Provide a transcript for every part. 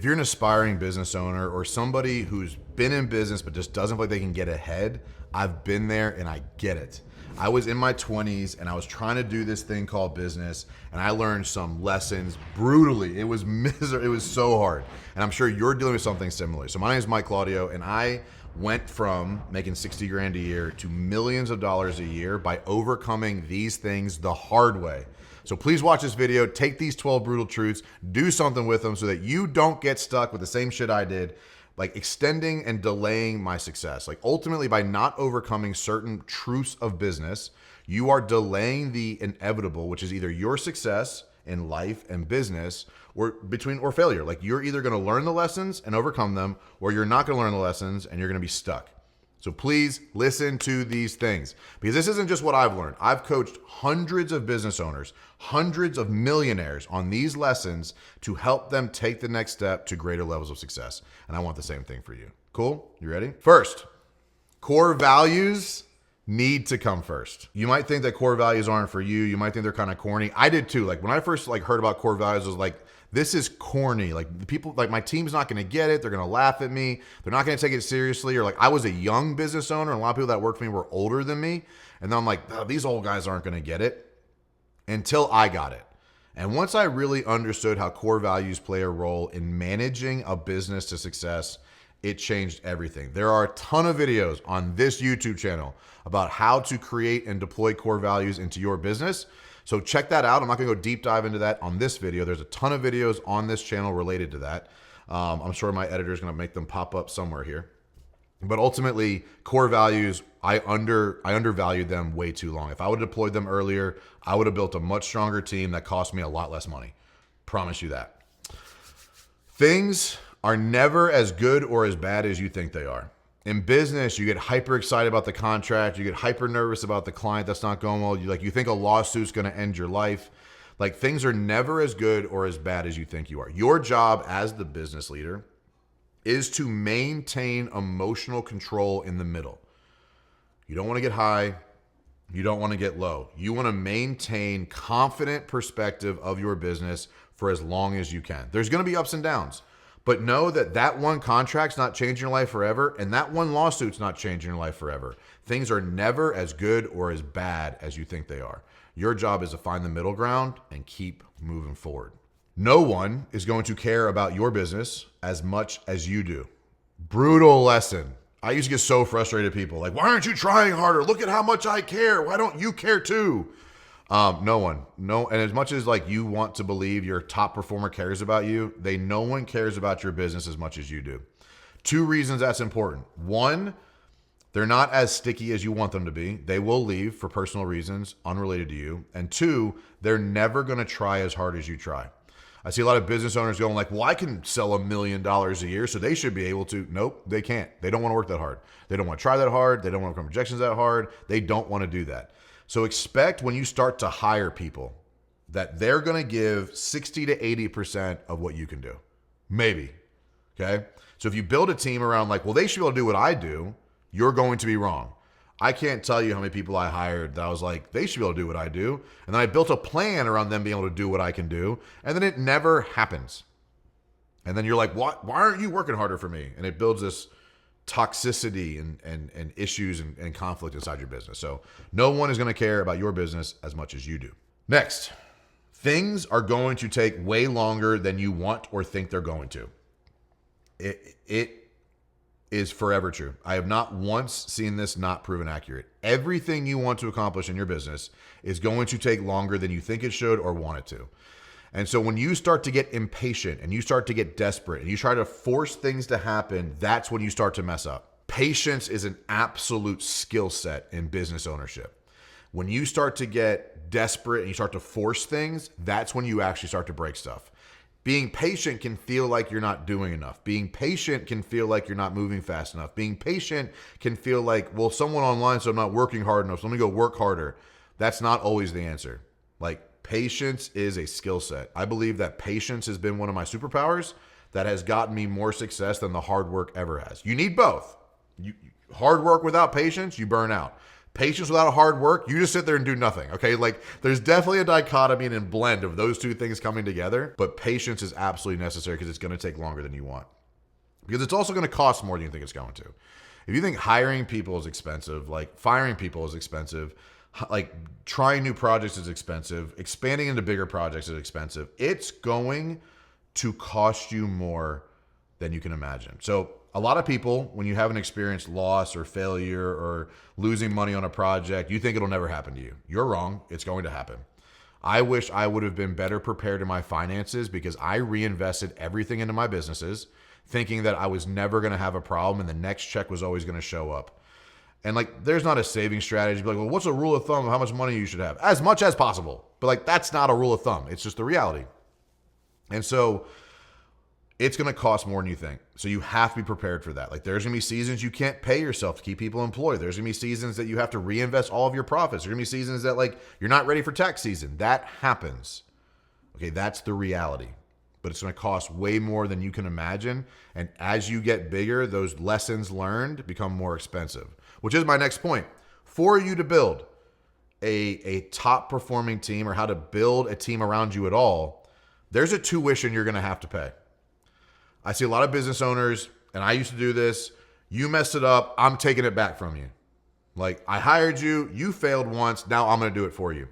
If you're an aspiring business owner or somebody who's been in business but just doesn't feel like they can get ahead, I've been there and I get it. I was in my 20s and I was trying to do this thing called business, and I learned some lessons brutally. It was miserable. It was so hard. And I'm sure you're dealing with something similar. So my name is Mike Claudio, and I went from making 60 grand a year to millions of dollars a year by overcoming these things the hard way. So please watch this video, take these 12 brutal truths, do something with them so that you don't get stuck with the same shit I did, like extending and delaying my success. Like ultimately, by not overcoming certain truths of business, you are delaying the inevitable, which is either your success in life and business or failure. Like you're either going to learn the lessons and overcome them, or you're not going to learn the lessons and you're going to be stuck. So please listen to these things, because this isn't just what I've learned. I've coached hundreds of business owners, hundreds of millionaires on these lessons to help them take the next step to greater levels of success. And I want the same thing for you. Cool? You ready? First, core values need to come first. You might think that core values aren't for you. You might think they're kind of corny. I did too. Like when I first heard about core values, I was like, this is corny. Like the people, like my team's not going to get it. They're going to laugh at me. They're not going to take it seriously. Or like I was a young business owner, and a lot of people that worked for me were older than me. And then I'm like, oh, these old guys aren't going to get it, until I got it. And once I really understood how core values play a role in managing a business to success, it changed everything. There are a ton of videos on this YouTube channel about how to create and deploy core values into your business. So check that out. I'm not going to go deep dive into that on this video. There's a ton of videos on this channel related to that. I'm sure my editor is going to make them pop up somewhere here. But ultimately, core values, I undervalued them way too long. If I would have deployed them earlier, I would have built a much stronger team that cost me a lot less money. Promise you that. Things are never as good or as bad as you think they are. In business, you get hyper excited about the contract. You get hyper nervous about the client that's not going well. You think a lawsuit's going to end your life. Like things are never as good or as bad as you think you are. Your job as the business leader is to maintain emotional control in the middle. You don't want to get high. You don't want to get low. You want to maintain confident perspective of your business for as long as you can. There's going to be ups and downs. But know that that one contract's not changing your life forever, and that one lawsuit's not changing your life forever. Things are never as good or as bad as you think they are. Your job is to find the middle ground and keep moving forward. No one is going to care about your business as much as you do. Brutal lesson. I used to get so frustrated at people. Like, why aren't you trying harder? Look at how much I care. Why don't you care too? No one. And as much as like you want to believe your top performer cares about you, no one cares about your business as much as you do. 2 reasons that's important. 1, they're not as sticky as you want them to be. They will leave for personal reasons unrelated to you. And 2, they're never going to try as hard as you try. I see a lot of business owners going like, well, I can sell $1 million a year, so they should be able to. Nope, they can't. They don't want to work that hard. They don't want to try that hard. They don't want to come projections that hard. They don't want to do that. So expect when you start to hire people that they're going to give 60 to 80% of what you can do. Maybe. Okay. So if you build a team around like, well, they should be able to do what I do, you're going to be wrong. I can't tell you how many people I hired that I was like, they should be able to do what I do. And then I built a plan around them being able to do what I can do. And then it never happens. And then you're like, what? Why aren't you working harder for me? And it builds this toxicity and issues and conflict inside your business. So no one is going to care about your business as much as you do. Next, things are going to take way longer than you want or think they're going to. It is forever true. I have not once seen this not proven accurate. Everything you want to accomplish in your business is going to take longer than you think it should or want it to. And so when you start to get impatient and you start to get desperate and you try to force things to happen, that's when you start to mess up. Patience is an absolute skill set in business ownership. When you start to get desperate and you start to force things, that's when you actually start to break stuff. Being patient can feel like you're not doing enough. Being patient can feel like you're not moving fast enough. Being patient can feel like, well, someone online, so I'm not working hard enough, so let me go work harder. That's not always the answer. Like, patience is a skill set. I believe that patience has been one of my superpowers that has gotten me more success than the hard work ever has. You need both. Hard work without patience, you burn out. Patience without hard work, you just sit there and do nothing, okay? Like, there's definitely a dichotomy and a blend of those two things coming together, but patience is absolutely necessary because it's going to take longer than you want. Because it's also going to cost more than you think it's going to. If you think hiring people is expensive, like firing people is expensive, like trying new projects is expensive, expanding into bigger projects is expensive, it's going to cost you more than you can imagine. So a lot of people, when you haven't experienced loss or failure or losing money on a project, you think it'll never happen to you. You're wrong. It's going to happen. I wish I would have been better prepared in my finances because I reinvested everything into my businesses thinking that I was never going to have a problem and the next check was always going to show up. And like, there's not a saving strategy. Be like, well, what's a rule of thumb of how much money you should have? As much as possible. But like, that's not a rule of thumb. It's just the reality. And so it's going to cost more than you think. So you have to be prepared for that. Like, there's going to be seasons you can't pay yourself to keep people employed. There's going to be seasons that you have to reinvest all of your profits. There's going to be seasons that like you're not ready for tax season. That happens. Okay, that's the reality. But it's going to cost way more than you can imagine. And as you get bigger, those lessons learned become more expensive, which is my next point. For you to build a top performing team or how to build a team around you at all, there's a tuition you're going to have to pay. I see a lot of business owners, and I used to do this. You messed it up, I'm taking it back from you. Like, I hired you, you failed once, now I'm going to do it for you.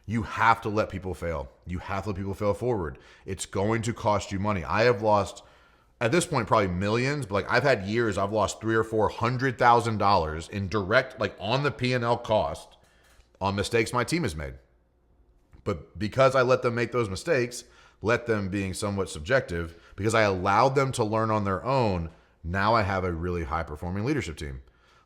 You have to let people fail. You have to let people fail forward. It's going to cost you money. I have lost, at this point, probably millions, but like I've had years I've lost $300,000 or $400,000 in direct, like on the P&L cost on mistakes my team has made. But because I let them make those mistakes, let them being somewhat subjective, because I allowed them to learn on their own, now I have a really high-performing leadership team.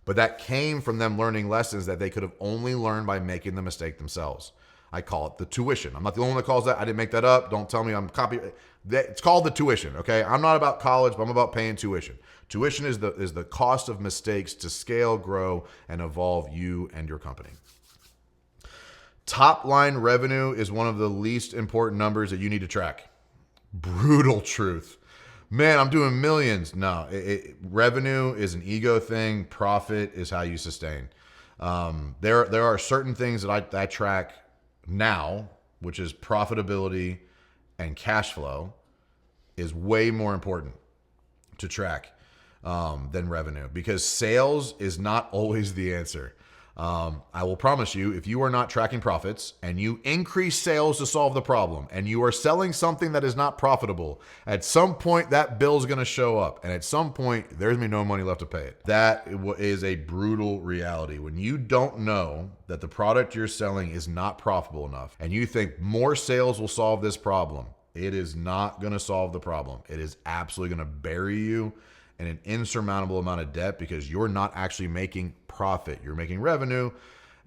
But that came from them learning lessons that they could have only learned by making the mistake themselves. I call it the tuition. I'm not the only one that calls that. I didn't make that up. Don't tell me I'm copying. It's called the tuition, okay? I'm not about college, but I'm about paying tuition. Tuition is the cost of mistakes to scale, grow, and evolve you and your company. Top line revenue is one of the least important numbers that you need to track. Brutal truth. Man, I'm doing millions. No, revenue is an ego thing. Profit is how you sustain. There are certain things that I track now, which is profitability and cash flow, is way more important to track than revenue, because sales is not always the answer. I will promise you, if you are not tracking profits and you increase sales to solve the problem and you are selling something that is not profitable, at some point that bill is going to show up, and at some point there's going to be no money left to pay it. That is a brutal reality. When you don't know that the product you're selling is not profitable enough and you think more sales will solve this problem, it is not going to solve the problem. It is absolutely going to bury you in an insurmountable amount of debt because you're not actually making profit. You're making revenue.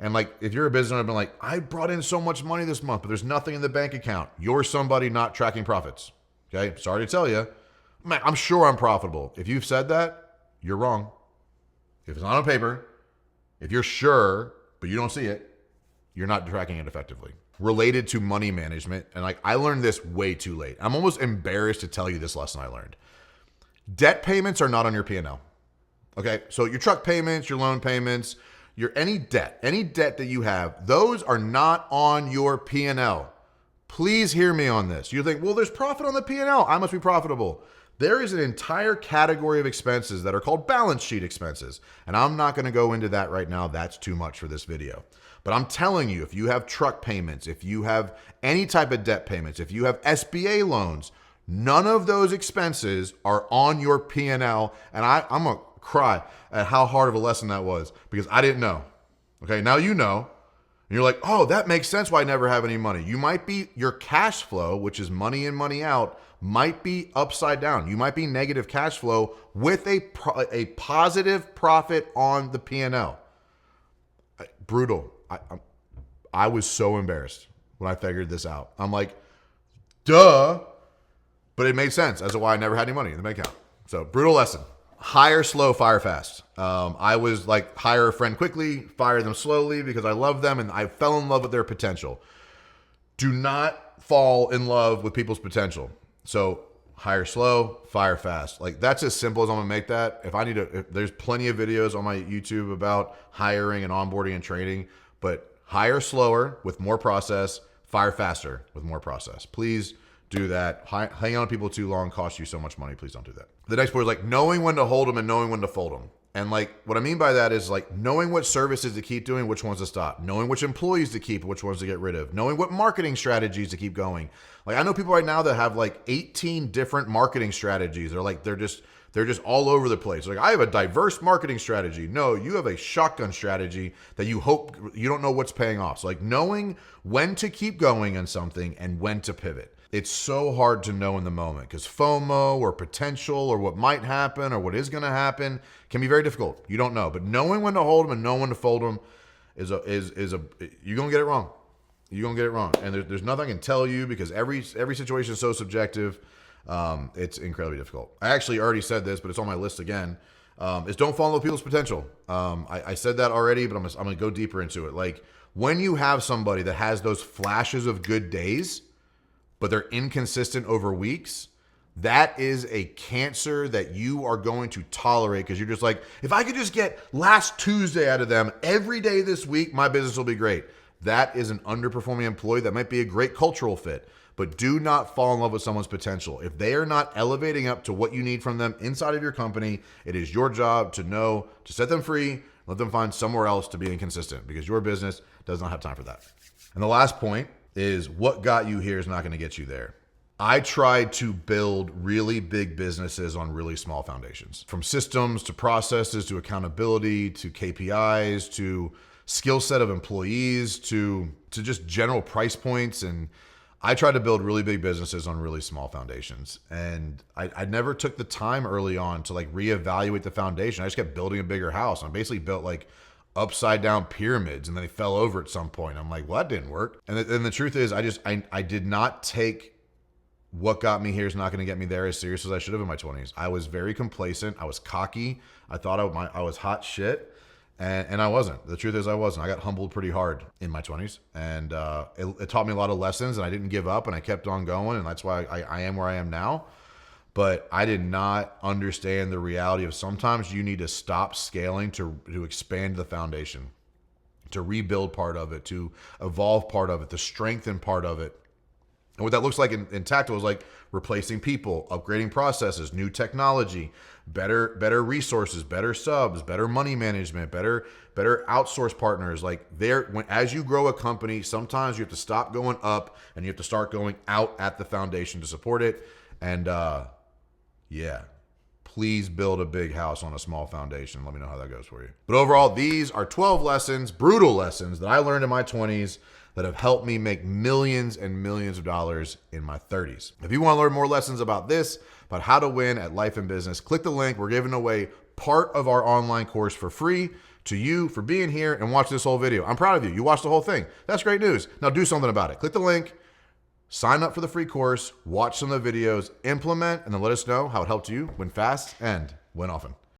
And like, if you're a business owner, I've been like, I brought in so much money this month, but there's nothing in the bank account. You're somebody not tracking profits. Okay. Sorry to tell you, man, I'm sure I'm profitable. If you've said that, you're wrong. If it's not on paper, if you're sure, but you don't see it, you're not tracking it effectively. Related to money management. And like, I learned this way too late. I'm almost embarrassed to tell you this lesson I learned. Debt payments are not on your P&L. Okay, so your truck payments, your loan payments, your any debt that you have, those are not on your P&L. Please hear me on this. You think, well, there's profit on the P&L. I must be profitable. There is an entire category of expenses that are called balance sheet expenses. And I'm not going to go into that right now. That's too much for this video. But I'm telling you, if you have truck payments, if you have any type of debt payments, if you have SBA loans, none of those expenses are on your P&L. And I'm going to cry at how hard of a lesson that was because I didn't know. Okay, now you know. And you're like, oh, that makes sense why I never have any money. You might be, your cash flow, which is money in, money out, might be upside down. You might be negative cash flow with a positive profit on the P&L. Brutal. I was so embarrassed when I figured this out. I'm like, duh. But it made sense as to why I never had any money in the bank account. So brutal lesson. Hire slow, fire fast. I was like, hire a friend quickly, fire them slowly because I love them and I fell in love with their potential. Do not fall in love with people's potential. So hire slow, fire fast. Like that's as simple as I'm gonna make that. If there's plenty of videos on my YouTube about hiring and onboarding and training, but hire slower with more process, fire faster with more process. Please do that. Hanging on to people too long costs you so much money. Please don't do that. The next point is like knowing when to hold them and knowing when to fold them. And like what I mean by that is like knowing what services to keep doing, which ones to stop, knowing which employees to keep, which ones to get rid of, knowing what marketing strategies to keep going. Like I know people right now that have like 18 different marketing strategies. They're just all over the place. Like I have a diverse marketing strategy. No, you have a shotgun strategy that you hope you don't know what's paying off. So like knowing when to keep going on something and when to pivot. It's so hard to know in the moment because FOMO or potential or what might happen or what is going to happen can be very difficult. You don't know, but knowing when to hold them and knowing when to fold them is you're going to get it wrong. You're going to get it wrong. And there's nothing I can tell you because every situation is so subjective. It's incredibly difficult. I actually already said this, but it's on my list again, is don't fall in love with people's potential. I said that already, but I'm going to go deeper into it. Like when you have somebody that has those flashes of good days, but they're inconsistent over weeks, that is a cancer that you are going to tolerate because you're just like, if I could just get last Tuesday out of them every day this week, my business will be great. That is an underperforming employee that might be a great cultural fit, but do not fall in love with someone's potential. If they are not elevating up to what you need from them inside of your company, it is your job to set them free, let them find somewhere else to be inconsistent because your business does not have time for that. And the last point is what got you here is not going to get you there. I tried to build really big businesses on really small foundations, from systems to processes to accountability to KPIs to skill set of employees to just general price points. And I tried to build really big businesses on really small foundations. And I never took the time early on to like reevaluate the foundation. I just kept building a bigger house. I basically built like upside down pyramids and then they fell over at some point. I'm like, well, that didn't work. And the truth is I did not take what got me here is not going to get me there as serious as I should have in my 20s. I was very complacent. I was cocky. I thought I was hot shit. And I wasn't. The truth is I wasn't. I got humbled pretty hard in my 20s. And it taught me a lot of lessons and I didn't give up and I kept on going. And that's why I am where I am now. But I did not understand the reality of sometimes you need to stop scaling to expand the foundation, to rebuild part of it, to evolve part of it, to strengthen part of it. And what that looks like in tactical is like replacing people, upgrading processes, new technology, better resources, better subs, better money management, better outsource partners. Like as you grow a company, sometimes you have to stop going up and you have to start going out at the foundation to support it. And yeah, please build a big house on a small foundation. Let me know how that goes for you. But overall, these are 12 lessons, brutal lessons that I learned in my 20s that have helped me make millions and millions of dollars in my 30s. If you want to learn more lessons about this, about how to win at life and business, click the link. We're giving away part of our online course for free to you for being here and watching this whole video. I'm proud of you. You watched the whole thing. That's great news. Now do something about it. Click the link. Sign up for the free course, watch some of the videos, implement, and then let us know how it helped you win fast and win often.